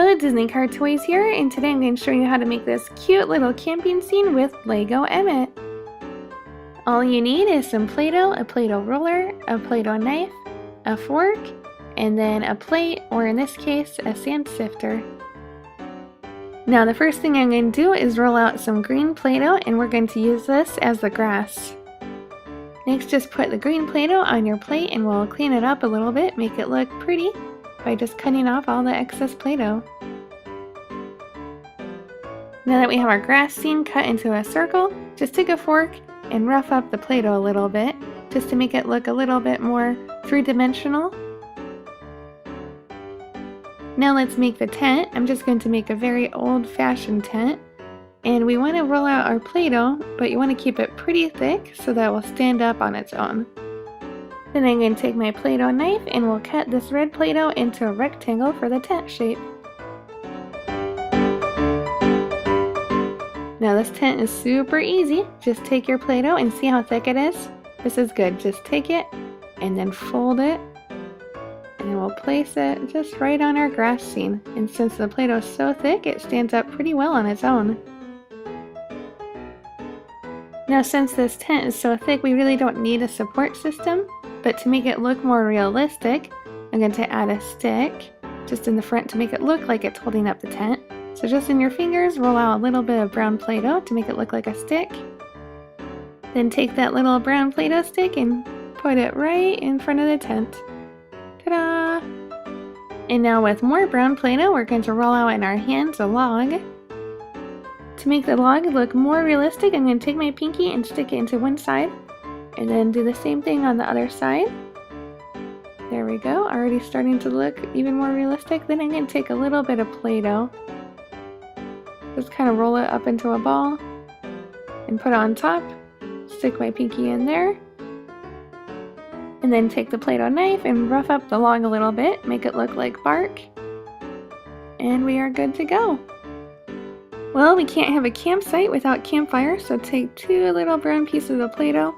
Hello Disney car toys here, and today I'm going to show you how to make this cute little camping scene with Lego Emmet. All you need is some Play-Doh, a Play-Doh roller, a Play-Doh knife, a fork, and then a plate, or in this case, a sand sifter. Now the first thing I'm going to do is roll out some green Play-Doh, and we're going to use this as the grass. Next, just put the green Play-Doh on your plate and we'll clean it up a little bit, make it look pretty by just cutting off all the excess Play-Doh. Now that we have our grass scene cut into a circle, just take a fork and rough up the Play-Doh a little bit, just to make it look a little bit more three-dimensional. Now let's make the tent. I'm just going to make a very old-fashioned tent. And we want to roll out our Play-Doh, but you want to keep it pretty thick so that it will stand up on its own. Then I'm going to take my Play-Doh knife and we'll cut this red Play-Doh into a rectangle for the tent shape. Now this tent is super easy. Just take your Play-Doh and see how thick it is. This is good. Just take it and then fold it. And we'll place it just right on our grass scene. And since the Play-Doh is so thick, it stands up pretty well on its own. Now since this tent is so thick, we really don't need a support system. But to make it look more realistic, I'm going to add a stick just in the front to make it look like it's holding up the tent. So just in your fingers, roll out a little bit of brown Play-Doh to make it look like a stick. Then take that little brown Play-Doh stick and put it right in front of the tent. Ta-da! And now with more brown Play-Doh, we're going to roll out in our hands a log. To make the log look more realistic, I'm going to take my pinky and stick it into one side. And then do the same thing on the other side. There we go, already starting to look even more realistic. Then I'm going to take a little bit of Play-Doh. Just kind of roll it up into a ball and put it on top. Stick my pinky in there. And then take the Play-Doh knife and rough up the log a little bit, make it look like bark. And we are good to go. Well, we can't have a campsite without campfire, so take two little brown pieces of Play-Doh.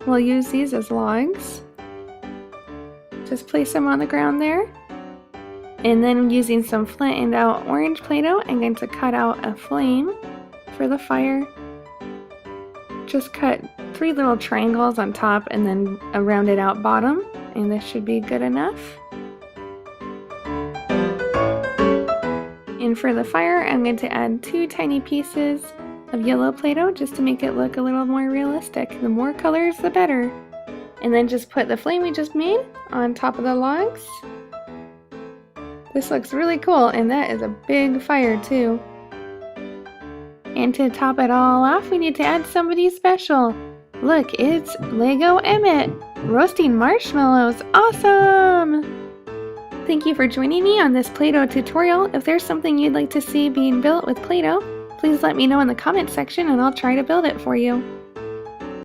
We'll use these as logs. Just place them on the ground there. And then using some flattened out orange Play-Doh, I'm going to cut out a flame for the fire. Just cut 3 little triangles on top and then a rounded out bottom, and this should be good enough. And for the fire, I'm going to add 2 tiny pieces of yellow Play-Doh just to make it look a little more realistic. The more colors, the better. And then just put the flame we just made on top of the logs. This looks really cool, and that is a big fire too. And to top it all off, we need to add somebody special. Look, it's Lego Emmet roasting marshmallows. Awesome! Thank you for joining me on this Play-Doh tutorial. If there's something you'd like to see being built with Play-Doh, please let me know in the comment section and I'll try to build it for you.